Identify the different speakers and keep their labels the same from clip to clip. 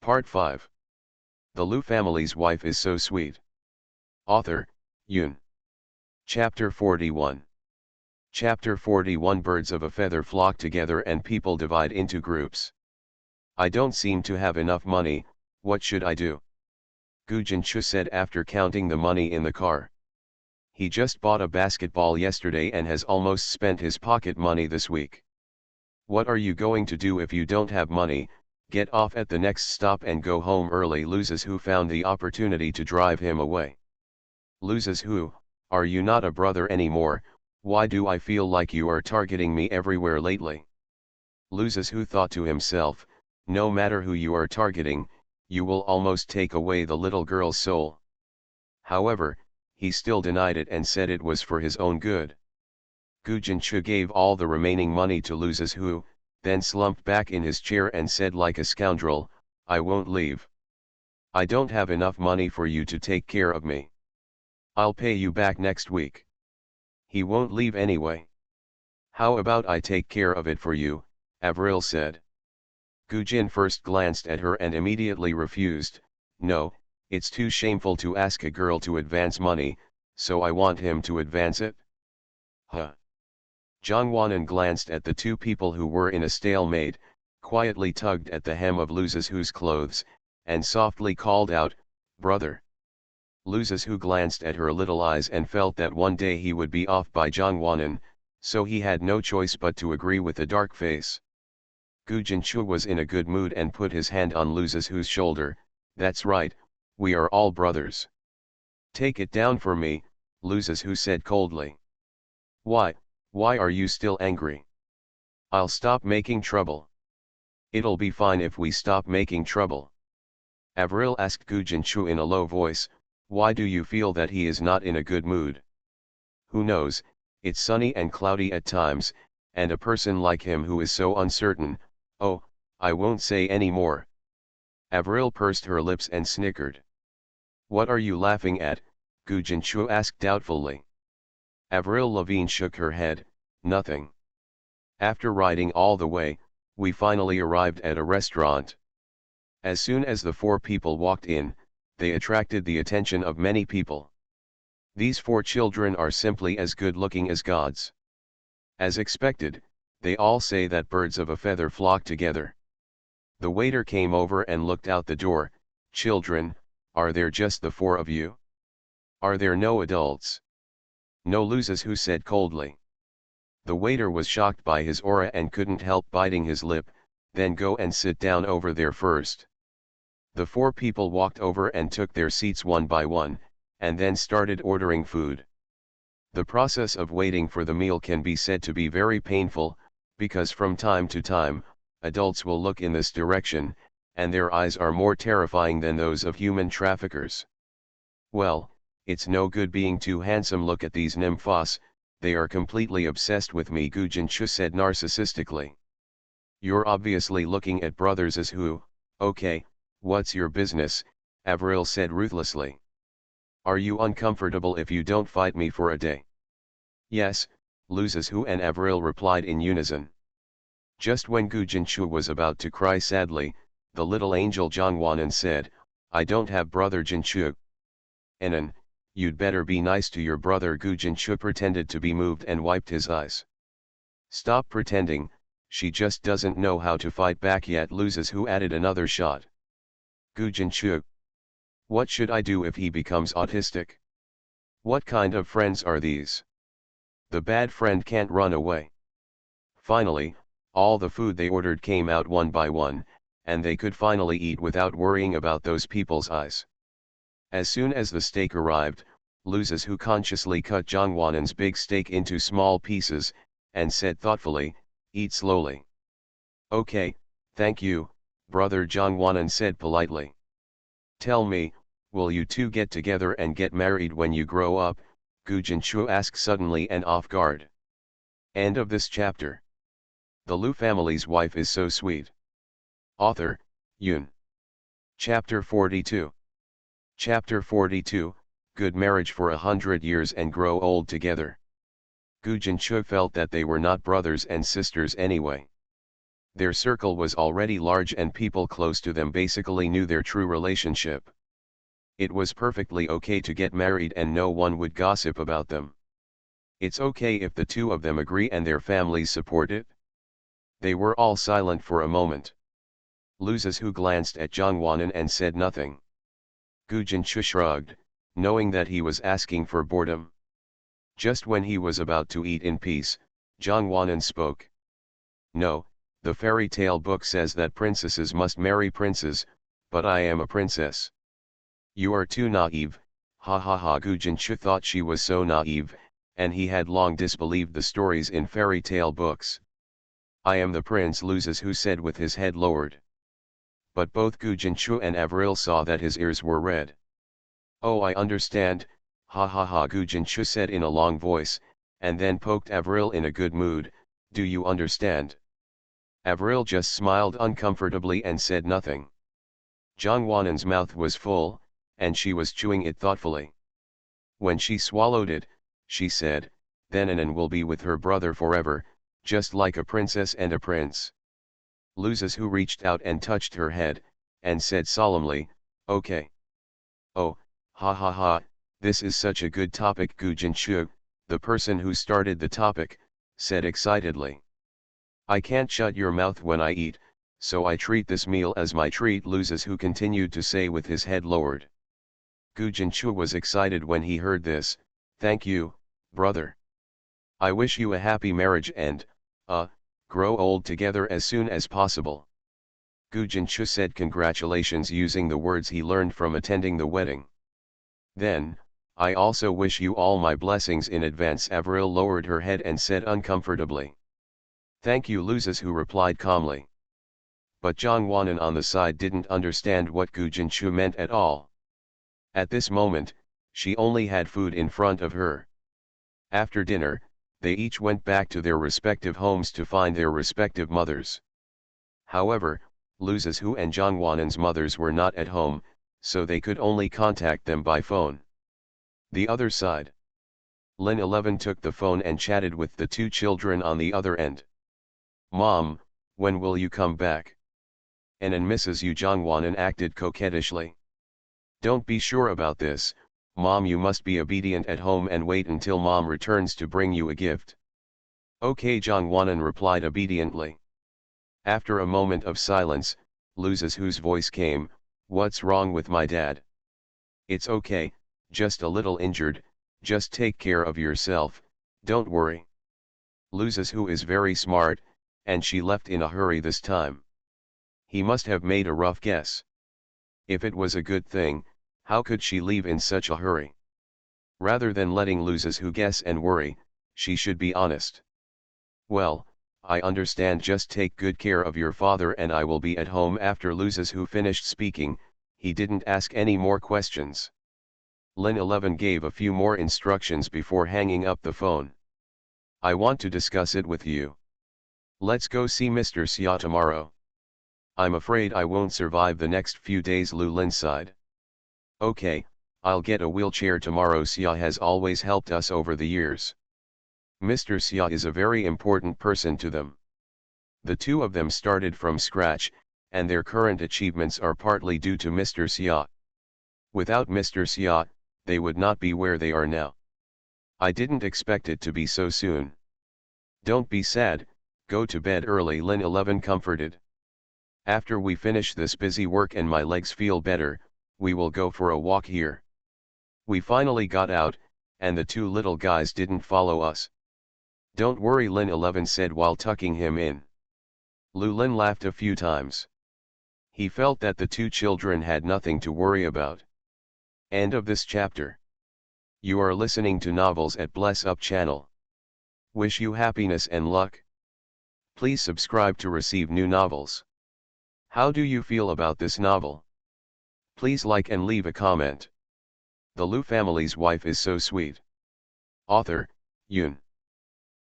Speaker 1: Part 5. The Liu family's wife is so sweet. Author, Yoon. Chapter 41. Chapter 41. Birds of a feather flock together and people divide into groups. I don't seem to have enough money, what should I do? Gu Jinchu said after counting the money in the car. He just bought a basketball yesterday and has almost spent his pocket money this week. What are you going to do if you don't have money? Get off at the next stop and go home early. Loses who found the opportunity to drive him away. Loses who, are you not a brother anymore? Why do I feel like you are targeting me everywhere lately? Loses who thought to himself, no matter who you are targeting, you will almost take away the little girl's soul. However, he still denied it and said it was for his own good. Gu Jinchu gave all the remaining money to Loses who, then slumped back in his chair and said like a scoundrel, I won't leave. I don't have enough money for you to take care of me. I'll pay you back next week. He won't leave anyway. How about I take care of it for you, Avril said. Gu Jin first glanced at her and immediately refused. No, it's too shameful to ask a girl to advance money, so I want him to advance it. Huh. Zhang Wanan glanced at the two people who were in a stalemate, quietly tugged at the hem of Loses who's clothes, and softly called out, brother. Loses who glanced at her little eyes and felt that one day he would be off by Zhang Wanan, so he had no choice but to agree with a dark face. Gu Jinchu was in a good mood and put his hand on Loses who's shoulder. That's right, we are all brothers. Take it down for me, Loses who said coldly. Why are you still angry? I'll stop making trouble. It'll be fine if we stop making trouble. Avril asked Gu Jinchu in a low voice, why do you feel that he is not in a good mood? Who knows, it's sunny and cloudy at times, and a person like him who is so uncertain, oh, I won't say any more. Avril pursed her lips and snickered. What are you laughing at? Gu Jinchu asked doubtfully. Avril Lavigne shook her head, nothing. After riding all the way, we finally arrived at a restaurant. As soon as the four people walked in, they attracted the attention of many people. These four children are simply as good looking as gods. As expected, they all say that birds of a feather flock together. The waiter came over and looked out the door. Children, are there just the four of you? Are there no adults? No, Loses who said coldly. The waiter was shocked by his aura and couldn't help biting his lip. Then go and sit down over there first. The four people walked over and took their seats one by one, and then started ordering food. The process of waiting for the meal can be said to be very painful, because from time to time, adults will look in this direction, and their eyes are more terrifying than those of human traffickers. Well, it's no good being too handsome. Look at these nymphos, they are completely obsessed with me, Gu Jinchu said narcissistically. You're obviously looking at brothers as who, okay, what's your business, Avril said ruthlessly. Are you uncomfortable if you don't fight me for a day? Yes, Loses who and Avril replied in unison. Just when Gu Jinchu was about to cry sadly, the little angel Zhang Wanan said, I don't have brother Jinchu. Enan, you'd better be nice to your brother. Gu Jinchu pretended to be moved and wiped his eyes. Stop pretending, she just doesn't know how to fight back yet. Loses who added another shot. Gu Jinchu. What should I do if he becomes autistic? What kind of friends are these? The bad friend can't run away. Finally, all the food they ordered came out one by one, and they could finally eat without worrying about those people's eyes. As soon as the steak arrived, Loses who consciously cut Zhang Wanan's big steak into small pieces, and said thoughtfully, eat slowly. Okay, thank you, brother, Zhang Wanan said politely. Tell me, will you two get together and get married when you grow up? Gu Jinchu asked suddenly and off guard. End of this chapter. The Liu family's wife is so sweet. Author, Yoon. Chapter 42. Chapter 42, Good marriage for 100 years and grow old together. Gu Jinchu felt that they were not brothers and sisters anyway. Their circle was already large and people close to them basically knew their true relationship. It was perfectly okay to get married and no one would gossip about them. It's okay if the two of them agree and their families support it. They were all silent for a moment. Lu Zizhu glanced at Zhang Wanan and said nothing. Gu Jinchu shrugged, knowing that he was asking for boredom. Just when he was about to eat in peace, Zhang Wanan spoke. No, the fairy tale book says that princesses must marry princes, but I am a princess. You are too naive, ha ha ha. Gu Jinchu thought she was so naive, and he had long disbelieved the stories in fairy tale books. I am the prince, Lu Zizhu said with his head lowered. But both Gu Jinchu and Avril saw that his ears were red. Oh, I understand, ha ha ha. Gu Jinchu said in a long voice, and then poked Avril in a good mood. Do you understand? Avril just smiled uncomfortably and said nothing. Zhang Wanan's mouth was full, and she was chewing it thoughtfully. When she swallowed it, she said, then Anan will be with her brother forever, just like a princess and a prince. Lu Zizhu reached out and touched her head, and said solemnly, okay. Oh, ha ha ha, this is such a good topic. Gu Jinchu, the person who started the topic, said excitedly. I can't shut your mouth when I eat, so I treat this meal as my treat, Lu Zizhu continued to say with his head lowered. Gu Jinchu was excited when he heard this. Thank you, brother. I wish you a happy marriage and, grow old together as soon as possible. Gu Jinchu said congratulations using the words he learned from attending the wedding. Then, I also wish you all my blessings in advance. Avril lowered her head and said uncomfortably. Thank you, Lu Zizhu replied calmly. But Zhang Wanan on the side didn't understand what Gu Jinchu meant at all. At this moment, she only had food in front of her. After dinner, they each went back to their respective homes to find their respective mothers. However, Lu Zizhu and Zhang Wanan's mothers were not at home, so they could only contact them by phone. The other side. Lin 11 took the phone and chatted with the two children on the other end. Mom, when will you come back? Anan misses you. Zhang Wanan acted coquettishly. Don't be sure about this, Mom. You must be obedient at home and wait until Mom returns to bring you a gift. Okay, Zhang Wanan replied obediently. After a moment of silence, Lu Zizhu's voice came, what's wrong with my dad? It's okay, just a little injured, just take care of yourself, don't worry. Lu Zizhu is very smart, and she left in a hurry this time. He must have made a rough guess. If it was a good thing, how could she leave in such a hurry? Rather than letting Lu Zizhu guess and worry, she should be honest. Well, I understand, just take good care of your father and I will be at home. After Lu Zizhu finished speaking, he didn't ask any more questions. Lin 11 gave a few more instructions before hanging up the phone. I want to discuss it with you. Let's go see Mr. Xia tomorrow. I'm afraid I won't survive the next few days, Lu Lin sighed. Okay, I'll get a wheelchair tomorrow. Xia has always helped us over the years. Mr. Xia is a very important person to them. The two of them started from scratch, and their current achievements are partly due to Mr. Xia. Without Mr. Xia, they would not be where they are now. I didn't expect it to be so soon. Don't be sad, go to bed early, Lin 11 comforted. After we finish this busy work and my legs feel better, we will go for a walk here. We finally got out, and the two little guys didn't follow us. Don't worry, Lin 11 said while tucking him in. Lu Lin laughed a few times. He felt that the two children had nothing to worry about. End of this chapter. You are listening to Novels at Bless Up channel. Wish you happiness and luck. Please subscribe to receive new novels. How do you feel about this novel? Please like and leave a comment. The Lu family's wife is so sweet. Author, Yun.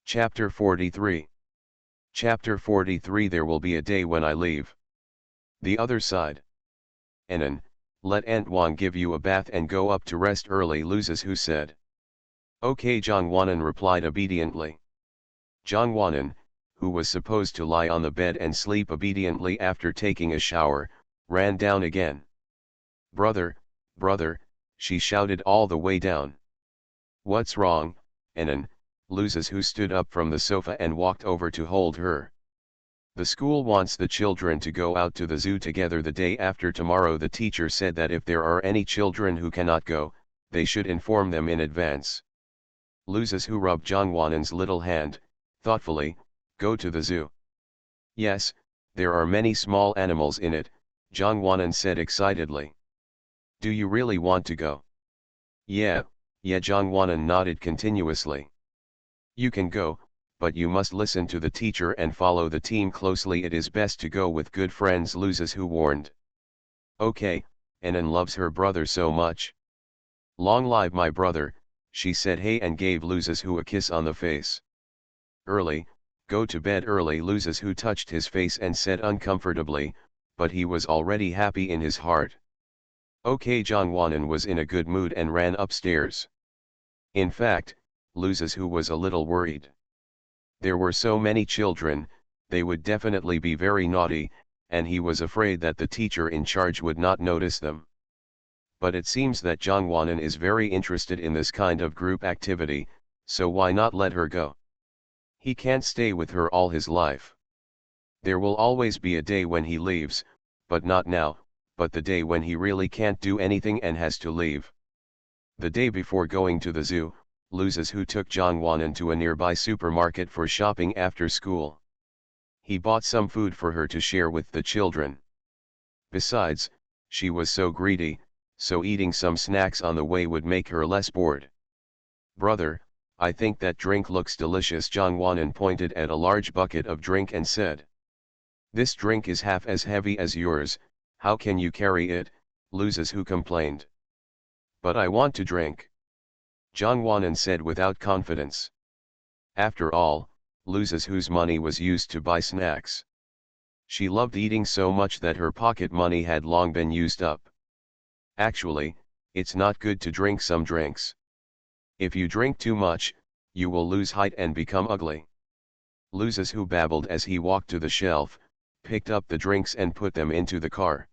Speaker 1: Chapter 43. Chapter 43. There will be a day when I leave. The other side. Anan, let Aunt Wang give you a bath and go up to rest early, Lu Zizhu said. Okay, Zhang Wanan replied obediently. Zhang Wanan, who was supposed to lie on the bed and sleep obediently after taking a shower, ran down again. "Brother, brother," she shouted all the way down. "What's wrong, Anan?" Luzes, who stood up from the sofa and walked over to hold her. "The school wants the children to go out to the zoo together the day after tomorrow. The teacher said that if there are any children who cannot go, they should inform them in advance." Luzes, who rubbed Jongwonen's little hand, thoughtfully, "Go to the zoo?" "Yes, there are many small animals in it," Jongwonen said excitedly. "Do you really want to go?" Yeah, Jongwonen nodded continuously. "You can go, but you must listen to the teacher and follow the team closely. It is best to go with good friends," Luzes, who warned. "Okay, Anan loves her brother so much. Long live my brother," she said hey and gave Luzes, who a kiss on the face. "Early, go to bed early," Luzes, who touched his face and said uncomfortably, but he was already happy in his heart. Okay, Jongwonen was in a good mood and ran upstairs. In fact, Luzes, who was a little worried. There were so many children, they would definitely be very naughty, and he was afraid that the teacher in charge would not notice them. But it seems that Jongwonen is very interested in this kind of group activity, so why not let her go? He can't stay with her all his life. There will always be a day when he leaves, but not now, but the day when he really can't do anything and has to leave. The day before going to the zoo, Luzes, who took Jongwonen to a nearby supermarket for shopping after school. He bought some food for her to share with the children. Besides, she was so greedy, so eating some snacks on the way would make her less bored. "Brother, I think that drink looks delicious." Jongwonen pointed at a large bucket of drink and said. "This drink is half as heavy as yours, how can you carry it?" Luzes, who complained. "But I want to drink," Jongwonen said without confidence. After all, Luzes, whose money was used to buy snacks. She loved eating so much that her pocket money had long been used up. Actually, it's not good to drink some drinks. If you drink too much, you will lose height and become ugly. Luzes, who babbled as he walked to the shelf, picked up the drinks and put them into the car.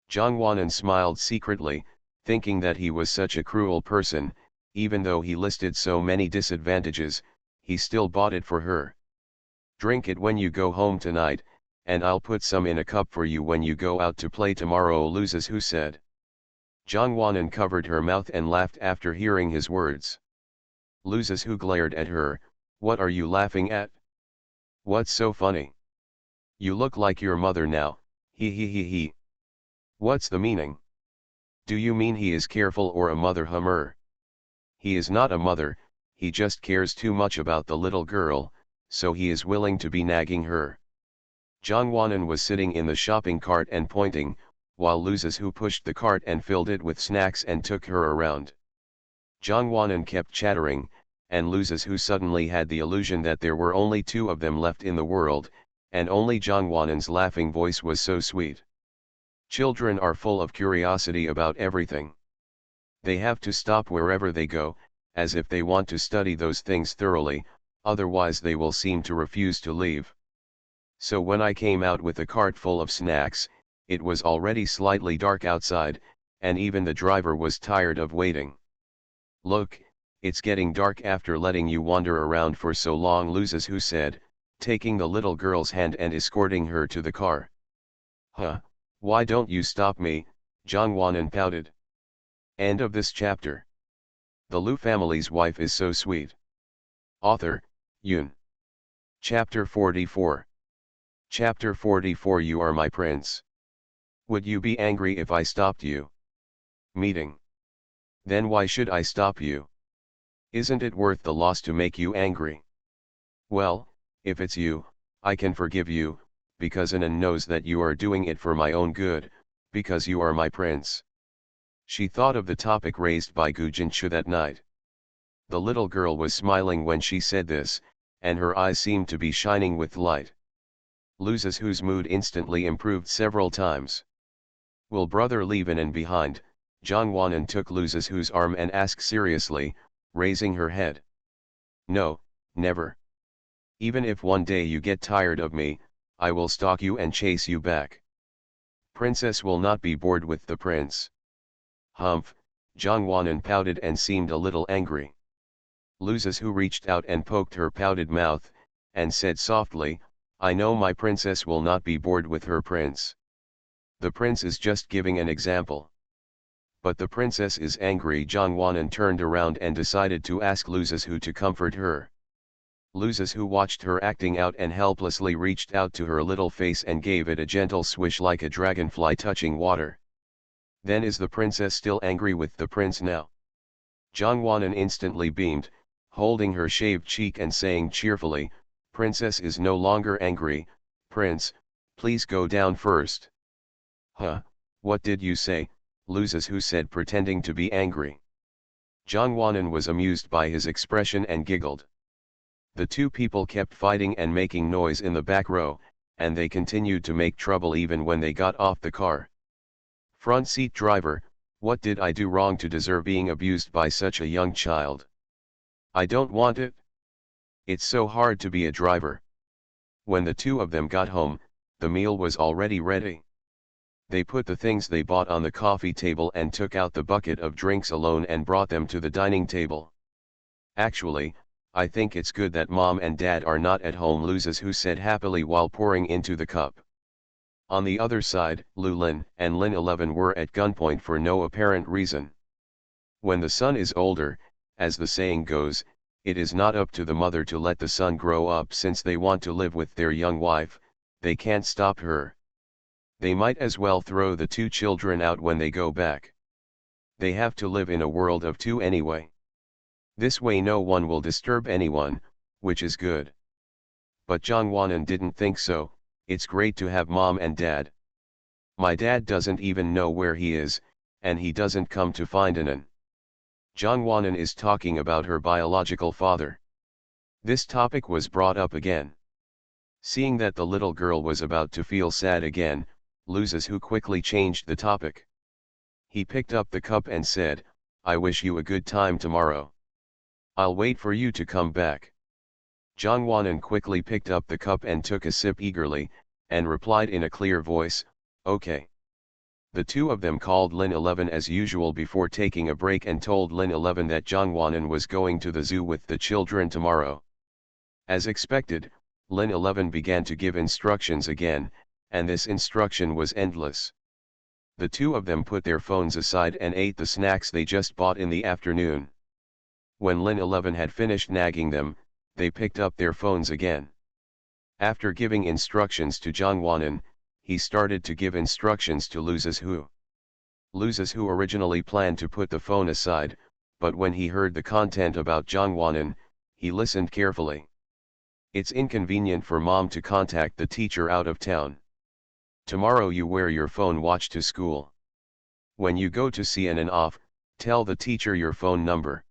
Speaker 1: Jongwonen smiled secretly, thinking that he was such a cruel person. Even though he listed so many disadvantages, he still bought it for her. "Drink it when you go home tonight, and I'll put some in a cup for you when you go out to play tomorrow," Luzes, who said. Jongwonen covered her mouth and laughed after hearing his words. Luzes, who glared at her, "What are you laughing at? What's so funny? You look like your mother now, he. What's the meaning? Do you mean he is careful or a mother hummer? He is not a mother, he just cares too much about the little girl, so he is willing to be nagging her." Jongwonen was sitting in the shopping cart and pointing, while Luzes, who pushed the cart and filled it with snacks and took her around. Jongwonen kept chattering, and Luzes, who suddenly had the illusion that there were only two of them left in the world, and only Jongwonen's laughing voice was so sweet. Children are full of curiosity about everything. They have to stop wherever they go, as if they want to study those things thoroughly, otherwise they will seem to refuse to leave. So when I came out with a cart full of snacks, it was already slightly dark outside, and even the driver was tired of waiting. "Look, it's getting dark after letting you wander around for so long," Luzes, who said, taking the little girl's hand and escorting her to the car. "Huh, why don't you stop me?" Jongwonen pouted. End of this chapter. The Lu family's wife is so sweet. Author, Yoon. Chapter 44. Chapter 44. You are my prince. Would you be angry if I stopped you? Meeting. Then why should I stop you? Isn't it worth the loss to make you angry? Well, if it's you, I can forgive you, because Anan knows that you are doing it for my own good, because you are my prince. She thought of the topic raised by Gu Jinshu that night. The little girl was smiling when she said this, and her eyes seemed to be shining with light. Luzes, whose mood instantly improved several times. "Will brother leave Anan behind?" Jongwonen took Luzes, whose arm and asked seriously, raising her head. "No, never. Even if one day you get tired of me, I will stalk you and chase you back. Princess will not be bored with the prince. Humph, Jongwanan pouted and seemed a little angry. Luzes who reached out and poked her pouted mouth, and said softly, I know my princess will not be bored with her prince. The prince is just giving an example. But the princess is angry. Jongwanan turned around and decided to ask Luzes who to comfort her. Luzes who watched her acting out and helplessly reached out to her little face and gave it a gentle swish like a dragonfly touching water. Then is the princess still angry with the prince now? Jongwanan instantly beamed, holding her shaved cheek and saying cheerfully, Princess is no longer angry. Prince, please go down first. Huh, what did you say? Luzes who said, pretending to be angry. Jongwanan was amused by his expression and giggled. The two people kept fighting and making noise in the back row, and they continued to make trouble even when they got off the car. Front seat driver, what did I do wrong to deserve being abused by such a young child? I don't want it. It's so hard to be a driver. When the two of them got home, the meal was already ready. They put the things they bought on the coffee table and took out the bucket of drinks alone and brought them to the dining table. Actually, I think it's good that mom and dad are not at home, Luzes who said happily while pouring into the cup. On the other side, Lin and Lin 11 were at gunpoint for no apparent reason. When the son is older, as the saying goes, it is not up to the mother to let the son grow up. Since they want to live with their young wife, they can't stop her. They might as well throw the two children out when they go back. They have to live in a world of two anyway. This way no one will disturb anyone, which is good. But Jongwanan didn't think so. It's great to have mom and dad. My dad doesn't even know where he is, and he doesn't come to find Anan. Jongwanan is talking about her biological father. This topic was brought up again. Seeing that the little girl was about to feel sad again, Luzes who quickly changed the topic. He picked up the cup and said, I wish you a good time tomorrow. I'll wait for you to come back. Jongwanan quickly picked up the cup and took a sip eagerly, and replied in a clear voice, okay. The two of them called Lin 11 as usual before taking a break and told Lin 11 that Jongwanan was going to the zoo with the children tomorrow. As expected, Lin 11 began to give instructions again, and this instruction was endless. The two of them put their phones aside and ate the snacks they just bought in the afternoon. When Lin 11 had finished nagging them, they picked up their phones again. After giving instructions to Jongwanan, he started to give instructions to Luzes who. Luzes who originally planned to put the phone aside, but when he heard the content about Jongwanan, he listened carefully. It's inconvenient for mom to contact the teacher out of town. Tomorrow you wear your phone watch to school. When you go to CNN off, tell the teacher your phone number.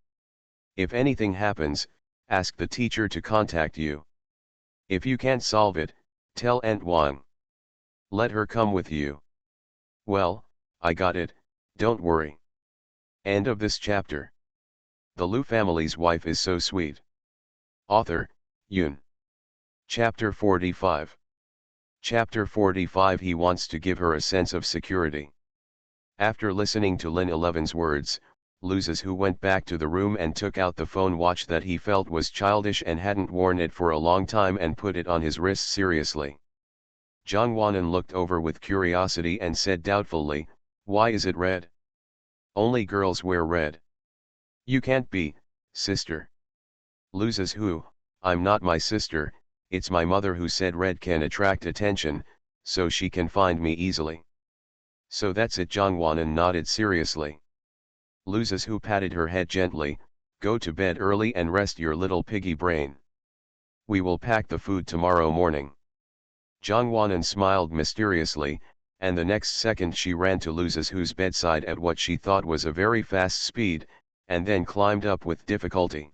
Speaker 1: If anything happens, ask the teacher to contact you. If you can't solve it, tell Aunt Wang. Let her come with you. Well, I got it, don't worry. End of this chapter. The Lu family's wife is so sweet. Author, Yoon. Chapter 45. Chapter 45. He wants to give her a sense of security. After listening to Lin 11's words, Luzes who went back to the room and took out the phone watch that he felt was childish and hadn't worn it for a long time and put it on his wrist seriously. Jongwanan looked over with curiosity and said doubtfully, why is it red? Only girls wear red. You can't be, sister. Luzes who, I'm not my sister, it's my mother who said red can attract attention, so she can find me easily. So that's it. Jongwanan nodded seriously. Luzes who patted her head gently, go to bed early and rest your little piggy brain. We will pack the food tomorrow morning. Jongwanan smiled mysteriously, and the next second she ran to Luzes who's bedside at what she thought was a very fast speed, and then climbed up with difficulty.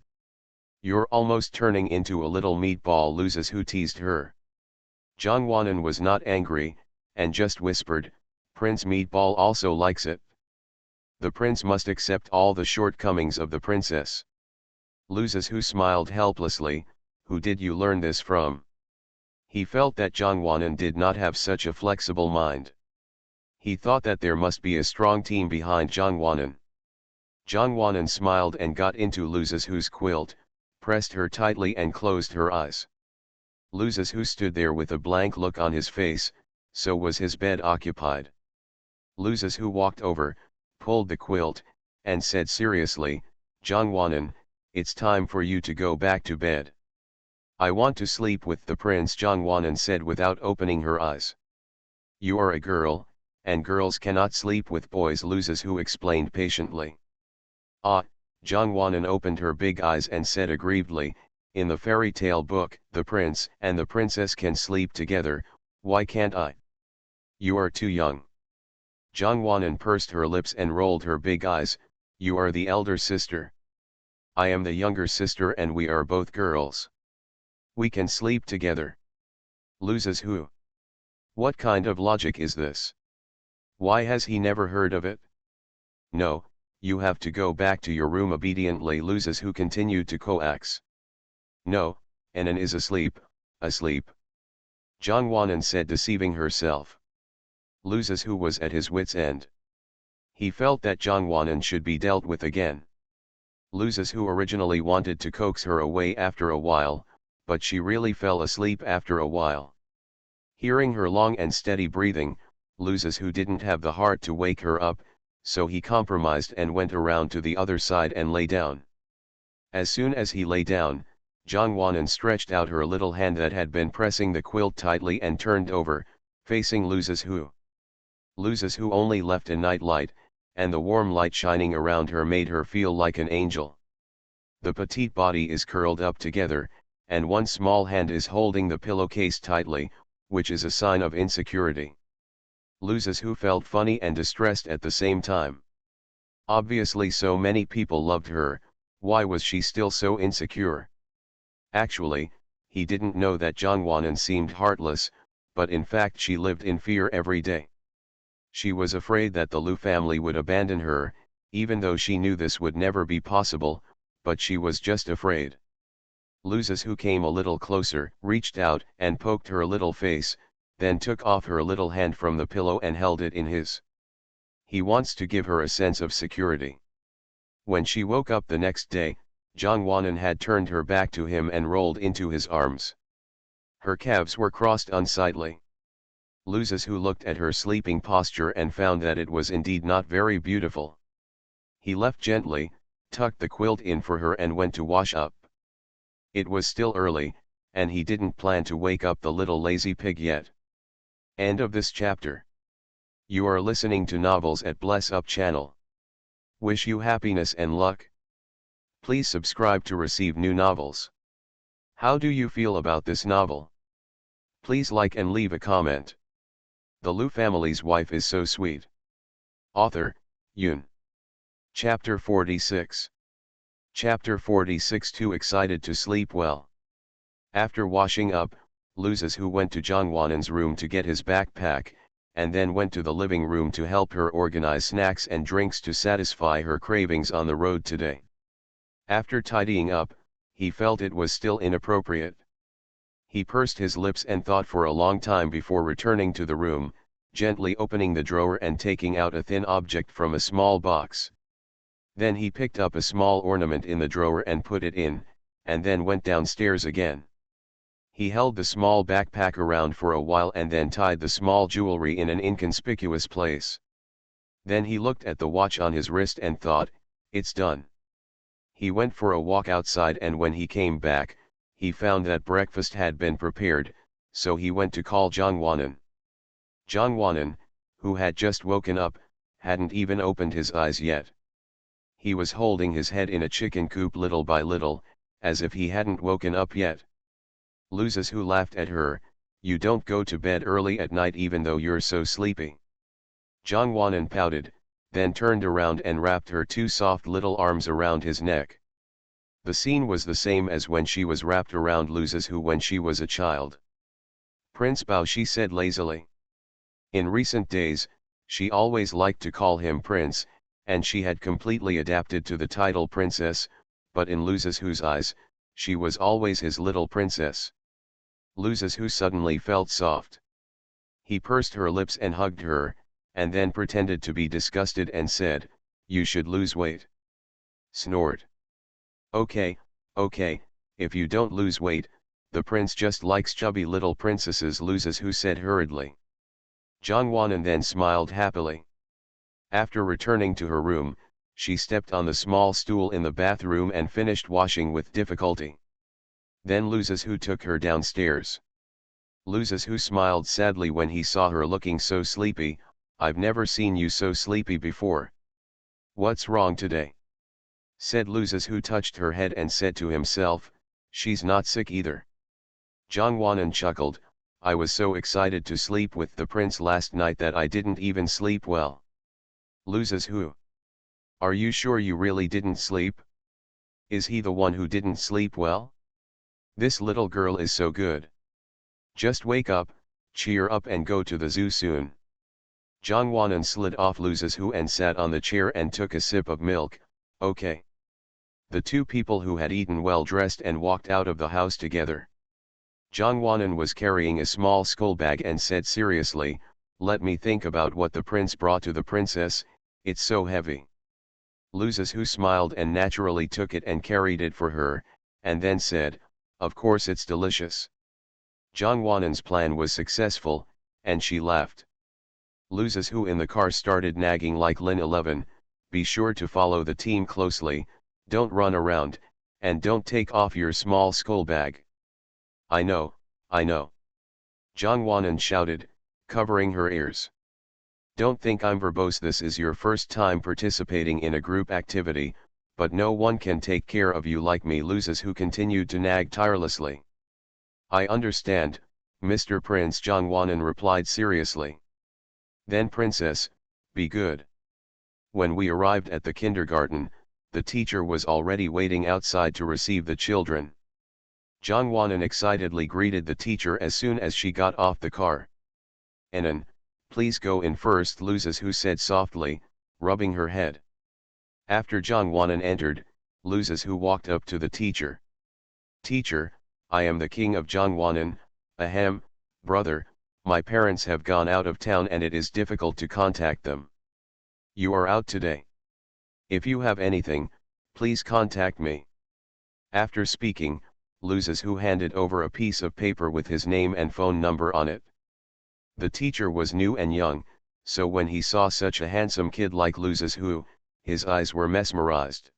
Speaker 1: You're almost turning into a little meatball, Luzes who teased her. Jongwanan was not angry, and just whispered, Prince Meatball also likes it. The prince must accept all the shortcomings of the princess. Luzes who smiled helplessly, who did you learn this from? He felt that Jongwanan did not have such a flexible mind. He thought that there must be a strong team behind Jongwanan. Jongwanan smiled and got into Luza's quilt, pressed her tightly and closed her eyes. Luza's stood there with a blank look on his face, so was his bed occupied. Luza's walked over, pulled the quilt, and said seriously, Jongwanan, it's time for you to go back to bed. I want to sleep with the prince, Jongwanan said without opening her eyes. You are a girl, and girls cannot sleep with boys, Luza's explained patiently. Ah, Jongwanan opened her big eyes and said aggrievedly, in the fairy tale book, the prince and the princess can sleep together, why can't I? You are too young. Jongwanan pursed her lips and rolled her big eyes, you are the elder sister. I am the younger sister and we are both girls. We can sleep together. Luza's What kind of logic is this? Why has he never heard of it? No, you have to go back to your room obediently, Luza's continued to coax. No, Anan is asleep, asleep. Jongwanan said, deceiving herself. Luza's was at his wit's end. He felt that Jongwanan should be dealt with again. Luza's originally wanted to coax her away after a while, but she really fell asleep after a while. Hearing her long and steady breathing, Luza's didn't have the heart to wake her up, so he compromised and went around to the other side and lay down. As soon as he lay down, Jongwanan stretched out her little hand that had been pressing the quilt tightly and turned over, facing Luza's Luza's only left a night light, and the warm light shining around her made her feel like an angel. The petite body is curled up together, and one small hand is holding the pillowcase tightly, which is a sign of insecurity. Luza's felt funny and distressed at the same time. Obviously so many people loved her, why was she still so insecure? Actually, he didn't know that Jongwanan seemed heartless, but in fact she lived in fear every day. She was afraid that the Lu family would abandon her, even though she knew this would never be possible, but she was just afraid. Luza's came a little closer, reached out and poked her little face, then took off her little hand from the pillow and held it in his. He wants to give her a sense of security. When she woke up the next day, Jongwanan had turned her back to him and rolled into his arms. Her calves were crossed unsightly. Luza's looked at her sleeping posture and found that it was indeed not very beautiful. He left gently, tucked the quilt in for her and went to wash up. It was still early, and he didn't plan to wake up the little lazy pig yet. End of this chapter. You are listening to Novels at Bless Up channel. Wish you happiness and luck. Please subscribe to receive new novels. How do you feel about this novel? Please like and leave a comment. The Lu family's wife is so sweet. Author, Yoon. Chapter 46. Chapter 46. Too excited to sleep well. After washing up, Luza's went to Jongwanan's room to get his backpack, and then went to the living room to help her organize snacks and drinks to satisfy her cravings on the road today. After tidying up, he felt it was still inappropriate. He pursed his lips and thought for a long time before returning to the room, gently opening the drawer and taking out a thin object from a small box. Then he picked up a small ornament in the drawer and put it in, and then went downstairs again. He held the small backpack around for a while and then tied the small jewelry in an inconspicuous place. Then he looked at the watch on his wrist and thought, it's done. He went for a walk outside, and when he came back, he found that breakfast had been prepared, so he went to call Jongwanan. Jongwanan, who had just woken up, hadn't even opened his eyes yet. He was holding his head in a chicken coop little by little, as if he hadn't woken up yet. Luza's laughed at her, you don't go to bed early at night even though you're so sleepy. Jongwanan pouted, then turned around and wrapped her two soft little arms around his neck. The scene was the same as when she was wrapped around Luza's when she was a child. Prince Bao, she said lazily. In recent days, she always liked to call him Prince, and she had completely adapted to the title Princess, but in Luza's eyes, She was always his little princess. Loses who suddenly felt soft. He pursed her lips and hugged her, and then pretended to be disgusted and said, "You should lose weight." Snort. "Okay, okay, if you don't lose weight, the prince just likes chubby little princesses," Loses who said hurriedly. Jongwon then smiled happily. After returning to her room, she stepped on the small stool in the bathroom and finished washing with difficulty. Then Loses who took her downstairs. Loses who smiled sadly when he saw her looking so sleepy. "I've never seen you so sleepy before. What's wrong today?" said Loses who touched her head and said to himself, "She's not sick either." Jongwon chuckled, "I was so excited to sleep with the prince last night that I didn't even sleep well." Loses who? Are you sure you really didn't sleep? Is he the one who didn't sleep well? This little girl is so good. Just wake up, cheer up and go to the zoo soon. Jongwon slid off Loses who and sat on the chair and took a sip of milk. Okay. The two people who had eaten well dressed and walked out of the house together. Jongwon was carrying a small school bag and said seriously, "Let me think about what the prince brought to the princess, it's so heavy." Loses who smiled and naturally took it and carried it for her, and then said, "Of course it's delicious." Jongwon's plan was successful, and she laughed. Loses who in the car started nagging like Lin 11, "Be sure to follow the team closely, don't run around, and don't take off your small school bag." I know, I know." Jongwon shouted, covering her ears. "Don't think I'm verbose. This is your first time participating in a group activity, but no one can take care of you like me." Loses who continued to nag tirelessly. "I understand, Mr. Prince," Jongwon replied seriously. "Then Princess, be good." When we arrived at the kindergarten, the teacher was already waiting outside to receive the children. Jongwon excitedly greeted the teacher as soon as she got off the car. "Anan, please go in first," Loses who said softly, rubbing her head. After Jongwon entered, Loses who walked up to the teacher. "Teacher, I am the king of Jongwon. Ahem, brother, my parents have gone out of town and it is difficult to contact them. You are out today. If you have anything, please contact me." After speaking, Loses who handed over a piece of paper with his name and phone number on it. The teacher was new and young, so when he saw such a handsome kid like Loses who, his eyes were mesmerized.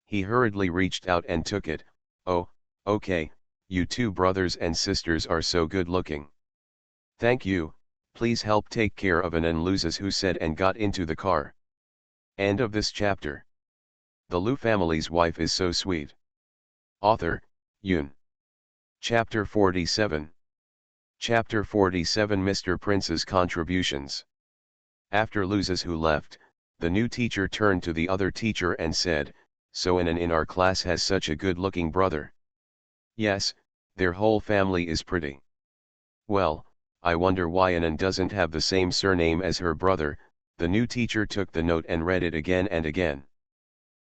Speaker 1: He hurriedly reached out and took it. "Oh, okay, you two brothers and sisters are so good looking. Thank you, please help take care of Anan," Loses who said and got into the car. End of this chapter. The Lu family's wife is so sweet. Author, Yoon. Chapter 47. Chapter 47 Mr. Prince's Contributions. After Loses who left, the new teacher turned to the other teacher and said, "So Anan in our class has such a good-looking brother." "Yes, their whole family is pretty." "Well, I wonder why Anan doesn't have the same surname as her brother." The new teacher took the note and read it again and again.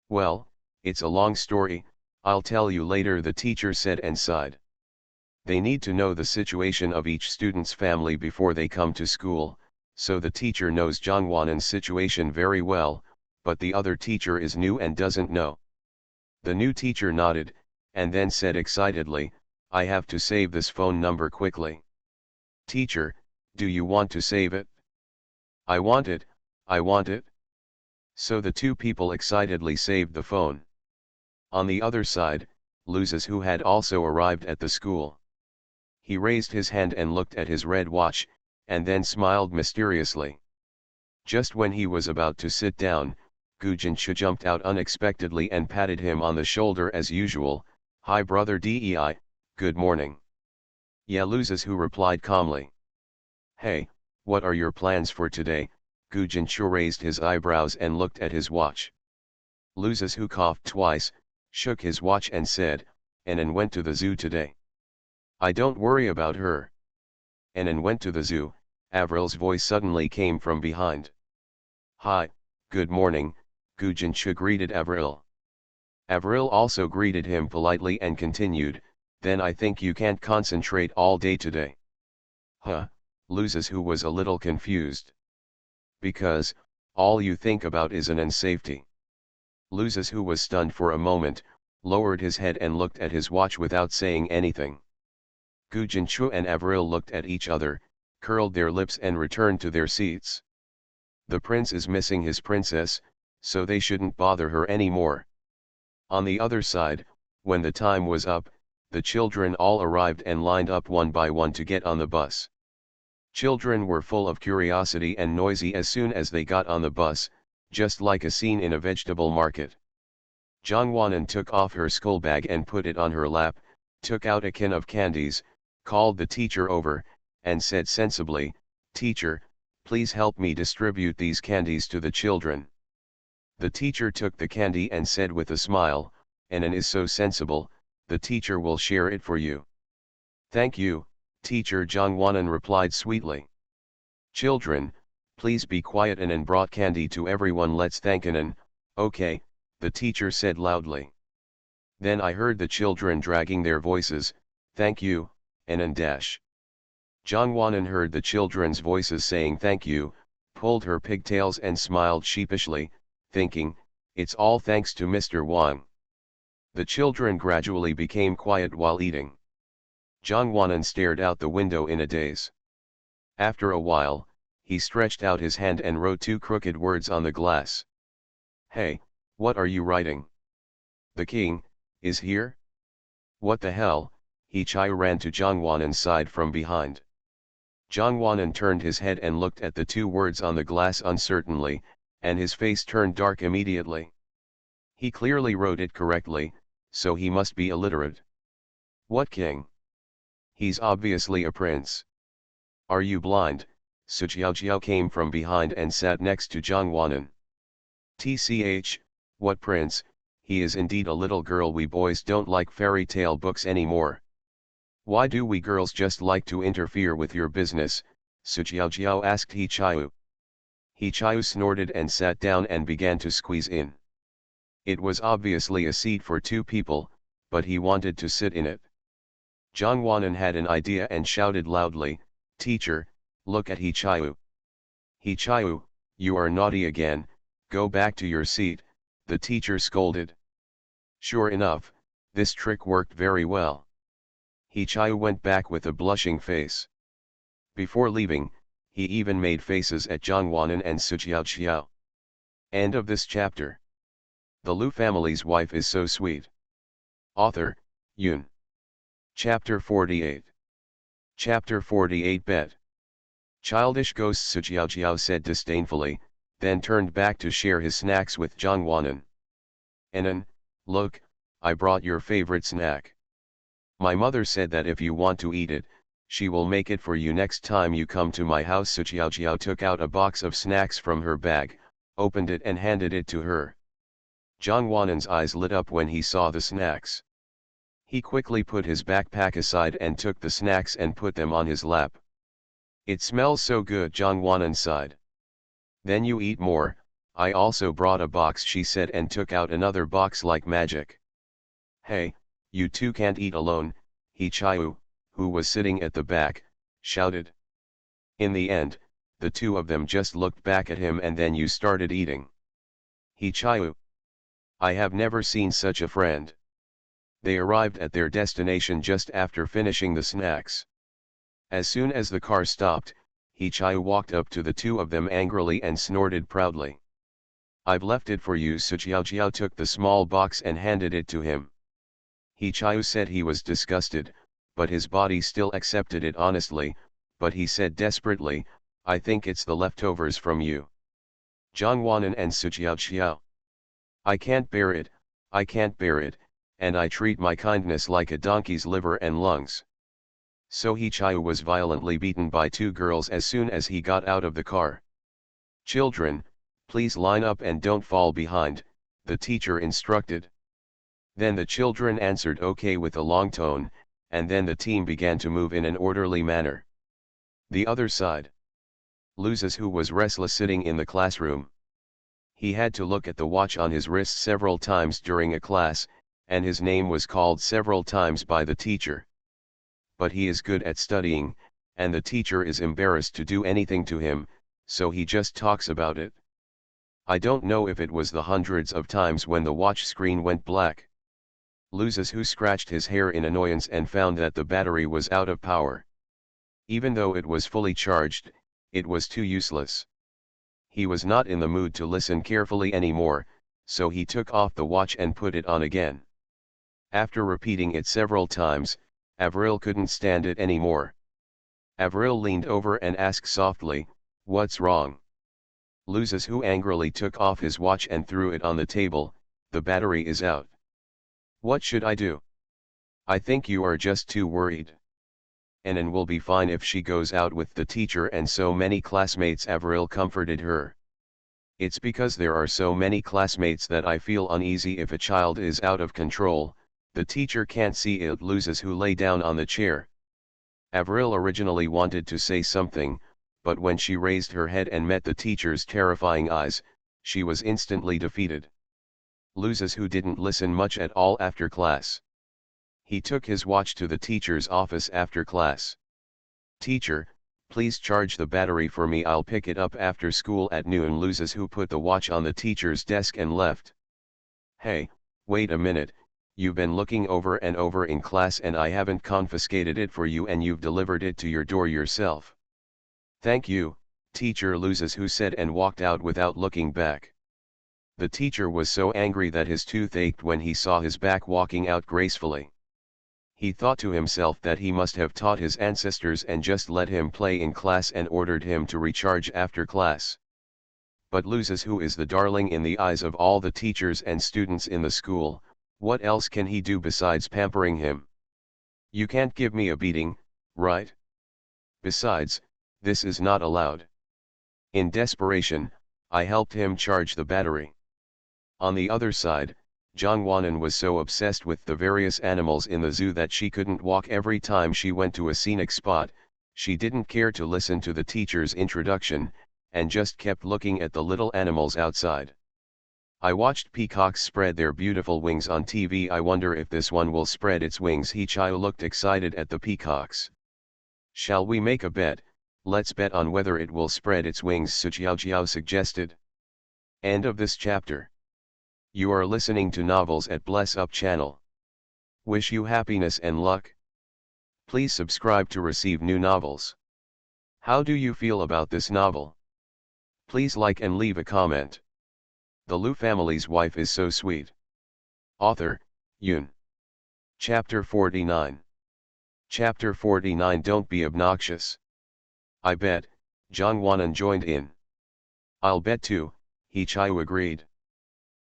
Speaker 1: "Well, it's a long story, I'll tell you later," the teacher said and sighed. They need to know the situation of each student's family before they come to school, so the teacher knows Jongwon's situation very well, but the other teacher is new and doesn't know. The new teacher nodded, and then said excitedly, "I have to save this phone number quickly." "Teacher, do you want to save it?" "I want it, I want it." So the two people excitedly saved the phone. On the other side, Loses who had also arrived at the school. He raised his hand and looked at his red watch, and then smiled mysteriously. Just when he was about to sit down, Gu Jinchu jumped out unexpectedly and patted him on the shoulder as usual. "Hi brother Dei, good morning." "Yeah," Loses who replied calmly. "Hey, what are your plans for today?" Gu Jinchu raised his eyebrows and looked at his watch. Loses who coughed twice, shook his watch and said, "Anan went to the zoo today." "I don't worry about her." "Anan went to the zoo," Avril's voice suddenly came from behind. "Hi, good morning," Gu Jinchu greeted Avril. Avril also greeted him politely and continued, "Then I think you can't concentrate all day today." Huh, Luzes, who was a little confused. "Because, all you think about is an safety." Luzes, who was stunned for a moment, lowered his head and looked at his watch without saying anything. Gu Jinchu and Avril looked at each other, curled their lips and returned to their seats. The prince is missing his princess, so they shouldn't bother her anymore. On the other side, when the time was up, the children all arrived and lined up one by one to get on the bus. Children were full of curiosity and noisy as soon as they got on the bus, just like a scene in a vegetable market. Zhang Wanan took off her school bag and put it on her lap, took out a can of candies, called the teacher over, and said sensibly, "Teacher, please help me distribute these candies to the children." The teacher took the candy and said with a smile, "Anan is so sensible, the teacher will share it for you." "Thank you, teacher," Zhang Wanan replied sweetly. "Children, please be quiet. Anan brought candy to everyone. Let's thank Anan." "Okay," the teacher said loudly. Then I heard the children dragging their voices, "Thank you, Anan dash." Zhang Wanan heard the children's voices saying thank you, pulled her pigtails and smiled sheepishly, thinking, "It's all thanks to Mr. Wang." The children gradually became quiet while eating. Zhang Wanan stared out the window in a daze. After a while, he stretched out his hand and wrote two crooked words on the glass. "Hey, what are you writing?" "The king is here?" "What the hell?" He Chai ran to Zhang Wanan's side from behind. Zhang Wanan turned his head and looked at the two words on the glass uncertainly, and his face turned dark immediately. He clearly wrote it correctly, so he must be illiterate. "What king? He's obviously a prince." "Are you blind?" Su Jiao came from behind and sat next to Zhang Wanan. "Tch, what prince? He is indeed a little girl. We boys don't like fairy tale books anymore." "Why do we girls just like to interfere with your business?" Su Jiao asked He Chiu. He Chiu snorted and sat down and began to squeeze in. It was obviously a seat for two people, but he wanted to sit in it. Zhang Wanan had an idea and shouted loudly, "Teacher, look at He Chiu." "He Chiu, you are naughty again, go back to your seat," the teacher scolded. Sure enough, this trick worked very well. He Chiu went back with a blushing face. Before leaving, he even made faces at Zhang Wanan and Su Jiao. End of this chapter. The Lu family's wife is so sweet. Author, Yun. Chapter 48. Chapter 48 Bet. Childish ghost, Su Jiao said disdainfully, then turned back to share his snacks with Zhang Wanan. "Anan, look, I brought your favorite snack. My mother said that if you want to eat it, she will make it for you next time you come to my house." Su Jiao took out a box of snacks from her bag, opened it and handed it to her. Zhang Wanan's eyes lit up when he saw the snacks. He quickly put his backpack aside and took the snacks and put them on his lap. "It smells so good," Zhang Wanan sighed. "Then you eat more. I also brought a box," she said, and took out another box like magic. "Hey, you two can't eat alone," He Chiu, who was sitting at the back, shouted. In the end, the two of them just looked back at him and then you started eating. He Chiu. I have never seen such a friend. They arrived at their destination just after finishing the snacks. As soon as the car stopped, He Chiu walked up to the two of them angrily and snorted proudly. "I've left it for you." Su Jiao took the small box and handed it to him. He Chiu said he was disgusted, but his body still accepted it honestly, but he said desperately, "I think it's the leftovers from you." Zhang Wanan and Su Jiao. "I can't bear it, I can't bear it, and I treat my kindness like a donkey's liver and lungs." So He Chiu was violently beaten by two girls as soon as he got out of the car. "Children, please line up and don't fall behind," the teacher instructed. Then the children answered okay with a long tone, and then the team began to move in an orderly manner. The other side. Luzes, who was restless sitting in the classroom. He had to look at the watch on his wrist several times during a class, and his name was called several times by the teacher. But he is good at studying, and the teacher is embarrassed to do anything to him, so he just talks about it. I don't know if it was the hundreds of times when the watch screen went black. Loses who scratched his hair in annoyance and found that the battery was out of power. Even though it was fully charged, it was too useless. He was not in the mood to listen carefully anymore, so he took off the watch and put it on again. After repeating it several times, Avril couldn't stand it anymore. Avril leaned over and asked softly, "What's wrong?" Loses who angrily took off his watch and threw it on the table. "The battery is out." "What should I do?" "I think you are just too worried. Annan will be fine if she goes out with the teacher and so many classmates," Avril comforted her. "It's because there are so many classmates that I feel uneasy if a child is out of control. The teacher can't see it." Loses who lay down on the chair. Avril originally wanted to say something, but when she raised her head and met the teacher's terrifying eyes, she was instantly defeated. Loses who didn't listen much at all after class. He took his watch to the teacher's office after class. "Teacher, please charge the battery for me. I'll pick it up after school at noon." Loses who put the watch on the teacher's desk and left. "Hey, wait a minute, you've been looking over and over in class and I haven't confiscated it for you and you've delivered it to your door yourself." "Thank you, teacher," Loses who said and walked out without looking back. The teacher was so angry that his tooth ached when he saw his back walking out gracefully. He thought to himself that he must have taught his ancestors and just let him play in class and ordered him to recharge after class. But Loses who is the darling in the eyes of all the teachers and students in the school. What else can he do besides pampering him? "You can't give me a beating, right? Besides, this is not allowed." In desperation, I helped him charge the battery. On the other side, Jongwanan was so obsessed with the various animals in the zoo that she couldn't walk every time she went to a scenic spot. She didn't care to listen to the teacher's introduction, and just kept looking at the little animals outside. "I watched peacocks spread their beautiful wings on TV. I wonder if this one will spread its wings." Hichio looked excited at the peacocks. "Shall we make a bet? Let's bet on whether it will spread its wings," Suchiao suggested. End of this chapter. You are listening to Novels at Bless Up channel. Wish you happiness and luck. Please subscribe to receive new novels. How do you feel about this novel? Please like and leave a comment. The Liu family's wife is so sweet. Author, Yoon. Chapter 49. Chapter 49. Don't be obnoxious. "I bet," Jongwanan joined in. "I'll bet too," Hichio agreed.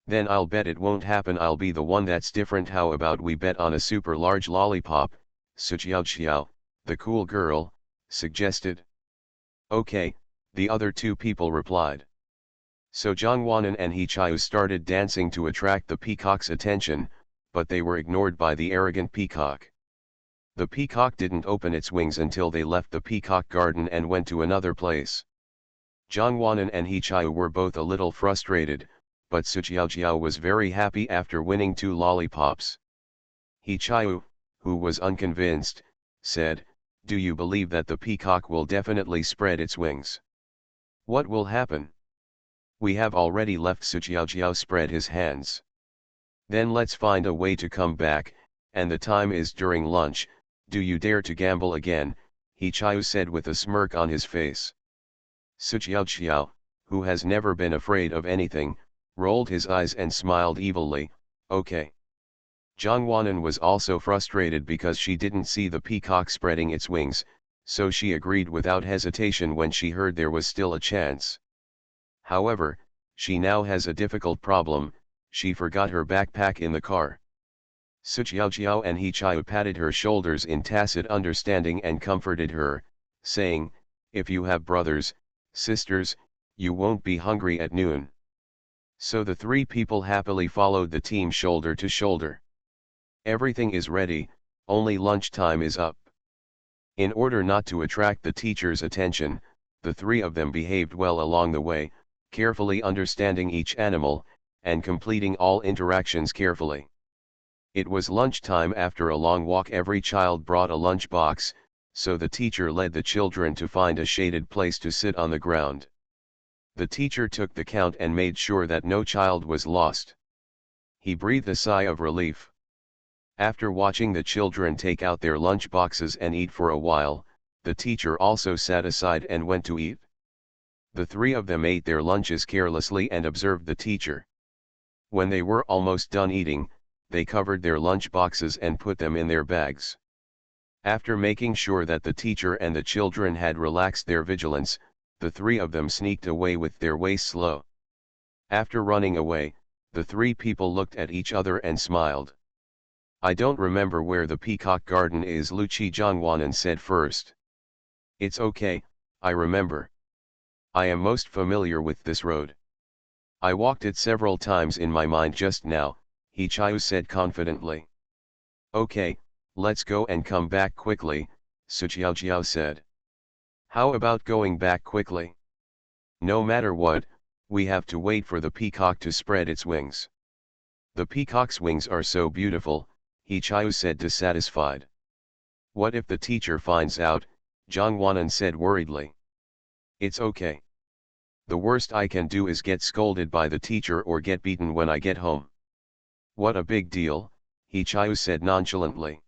Speaker 1: "Then I'll bet it won't happen. I'll be the one that's different. How about we bet on a super large lollipop?" Suchiao, the cool girl, suggested. "Okay," the other two people replied. So Jongwanan and Hichio started dancing to attract the peacock's attention, but they were ignored by the arrogant peacock. The peacock didn't open its wings until they left the peacock garden and went to another place. Jongwanan and Hichio were both a little frustrated, but Suchiao was very happy after winning 2 lollipops. Hichio, who was unconvinced, said, "Do you believe that the peacock will definitely spread its wings? What will happen?" "We have already left." Suchiao spread his hands. "Then let's find a way to come back, and the time is during lunch. Do you dare to gamble again?" Hichio said with a smirk on his face. Suchiao, who has never been afraid of anything, rolled his eyes and smiled evilly. "Okay." Jongwanan was also frustrated because she didn't see the peacock spreading its wings, so she agreed without hesitation when she heard there was still a chance. However, she now has a difficult problem: she forgot her backpack in the car. Suchiao and Hichio patted her shoulders in tacit understanding and comforted her, saying, "If you have brothers, sisters, you won't be hungry at noon." So the 3 people happily followed the team shoulder to shoulder. Everything is ready, only lunchtime is up. In order not to attract the teacher's attention, the 3 of them behaved well along the way, carefully understanding each animal, and completing all interactions carefully. It was lunchtime. After a long walk, every child brought a lunch box, so the teacher led the children to find a shaded place to sit on the ground. The teacher took the count and made sure that no child was lost. He breathed a sigh of relief. After watching the children take out their lunch boxes and eat for a while, the teacher also sat aside and went to eat. The three of them ate their lunches carelessly and observed the teacher. When they were almost done eating, they covered their lunch boxes and put them in their bags. After making sure that the teacher and the children had relaxed their vigilance, the three of them sneaked away with their waists low. After running away, the three people looked at each other and smiled. "I don't remember where the peacock garden is," Luchi Zhangwanan said first. "It's okay, I remember. I am most familiar with this road. I walked it several times in my mind just now," He Chiu said confidently. "Okay, let's go and come back quickly," Suqiao said. "How about going back quickly? No matter what, we have to wait for the peacock to spread its wings." "The peacock's wings are so beautiful," He Chiu said dissatisfied. "What if the teacher finds out?" Zhangwanan said worriedly. "It's okay. The worst I can do is get scolded by the teacher or get beaten when I get home." "What a big deal," He Chiu said nonchalantly.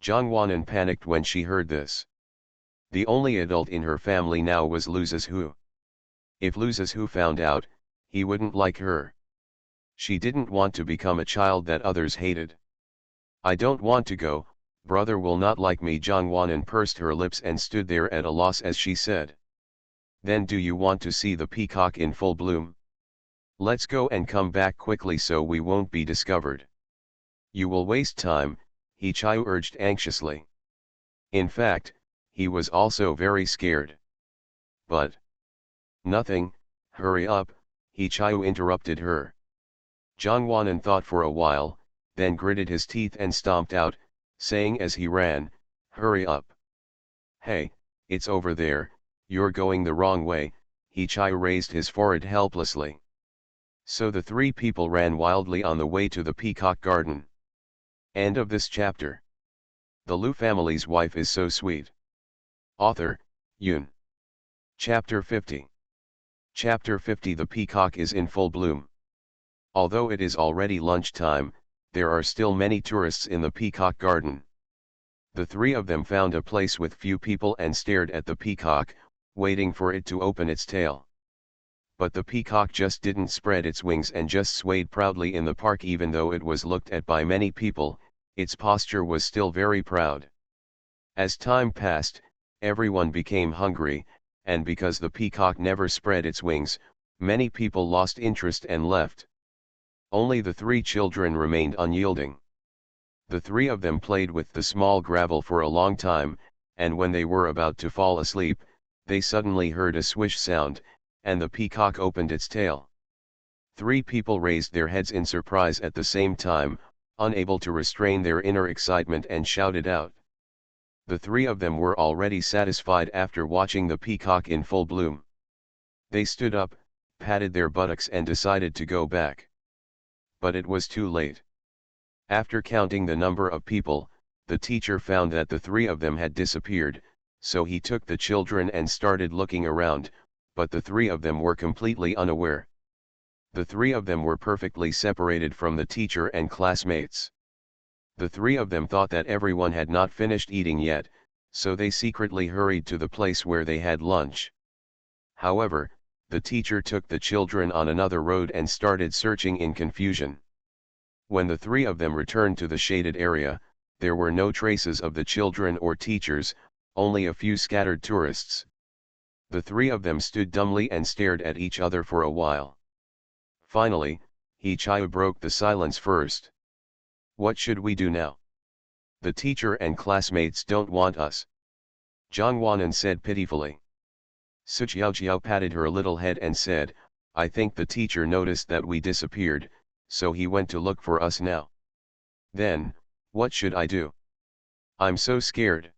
Speaker 1: Zhangwanan panicked when she heard this. The only adult in her family now was Lu Zizhu. If Lu Zizhu found out, he wouldn't like her. She didn't want to become a child that others hated. "I don't want to go, brother will not like me." Zhangwanan pursed her lips and stood there at a loss as she said. "Then do you want to see the peacock in full bloom? Let's go and come back quickly so we won't be discovered." "You will waste time," He Chiu urged anxiously. In fact, he was also very scared. "But nothing, hurry up," He Chiu interrupted her. Zhangwanan thought for a while, then gritted his teeth and stomped out, saying as he ran, "Hurry up. Hey, it's over there, you're going the wrong way." He Chiu raised his forehead helplessly. So the three people ran wildly on the way to the peacock garden. End of this chapter. The Lu family's wife is so sweet. Author, Yun. Chapter 50. Chapter 50. The peacock is in full bloom. Although it is already lunchtime, there are still many tourists in the peacock garden. The three of them found a place with few people and stared at the peacock, waiting for it to open its tail. But the peacock just didn't spread its wings and just swayed proudly in the park. Even though it was looked at by many people, its posture was still very proud. As time passed, everyone became hungry, and because the peacock never spread its wings, many people lost interest and left. Only the three children remained unyielding. The three of them played with the small gravel for a long time, and when they were about to fall asleep, they suddenly heard a swish sound, and the peacock opened its tail. Three people raised their heads in surprise at the same time, unable to restrain their inner excitement, and shouted out. The three of them were already satisfied after watching the peacock in full bloom. They stood up, patted their buttocks and decided to go back. But it was too late. After counting the number of people, the teacher found that the three of them had disappeared, so he took the children and started looking around, but the three of them were completely unaware. The three of them were perfectly separated from the teacher and classmates. The three of them thought that everyone had not finished eating yet, so they secretly hurried to the place where they had lunch. However, the teacher took the children on another road and started searching in confusion. When the three of them returned to the shaded area, there were no traces of the children or teachers, only a few scattered tourists. The three of them stood dumbly and stared at each other for a while. Finally, He Chiu broke the silence first. "What should we do now? The teacher and classmates don't want us," Zhangwanan said pitifully. Suqiao patted her little head and said, "I think the teacher noticed that we disappeared, so he went to look for us now. Then, what should I do? I'm so scared.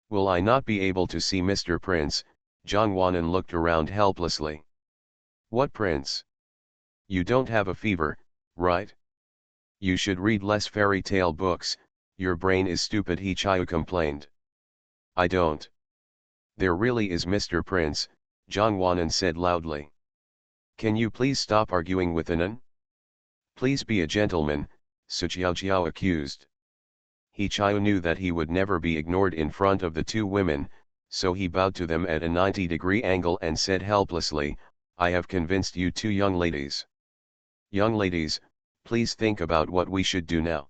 Speaker 1: Will I not be able to see Mr. Prince?" Zhangwanan looked around helplessly. What prince? You don't have a fever, right? You should read less fairy tale books, your brain is stupid, Hichayu complained. I don't. There really is, Mr. Prince, Zhang said loudly. Can you please stop arguing with Anan? Please be a gentleman, Su Jiao accused. Hichayu knew that he would never be ignored in front of the two women, so he bowed to them at a 90-degree angle and said helplessly, I have convinced you two young ladies. Young ladies, please think about what we should do now.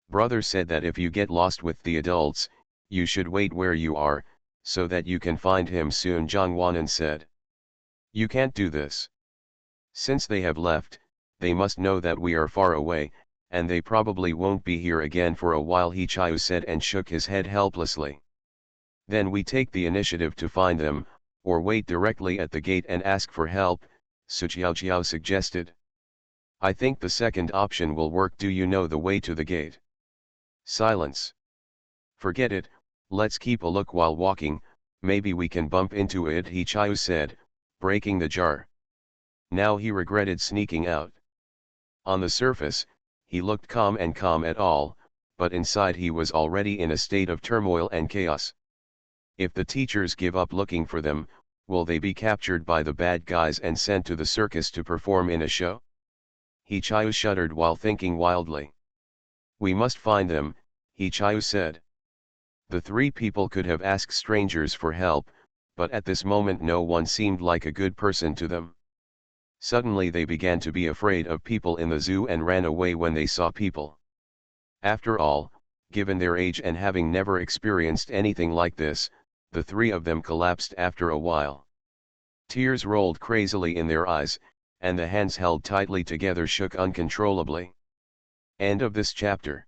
Speaker 1: Brother said that if you get lost with the adults, you should wait where you are, so that you can find him soon, Zhang Wanan said. You can't do this. Since they have left, they must know that we are far away, and they probably won't be here again for a while, Hichayu said and shook his head helplessly. Then we take the initiative to find them, or wait directly at the gate and ask for help, Su Jiao suggested. I think the second option will work. Do you know the way to the gate? Silence. Forget it, let's keep a look while walking, maybe we can bump into it, Hichayu said, breaking the jar. Now he regretted sneaking out. On the surface, he looked calm at all, but inside he was already in a state of turmoil and chaos. If the teachers give up looking for them, will they be captured by the bad guys and sent to the circus to perform in a show? Hichayu shuddered while thinking wildly. We must find them, Hichayu said. The three people could have asked strangers for help, but at this moment no one seemed like a good person to them. Suddenly they began to be afraid of people in the zoo and ran away when they saw people. After all, given their age and having never experienced anything like this, the three of them collapsed after a while. Tears rolled crazily in their eyes, and the hands held tightly together shook uncontrollably. End of this chapter.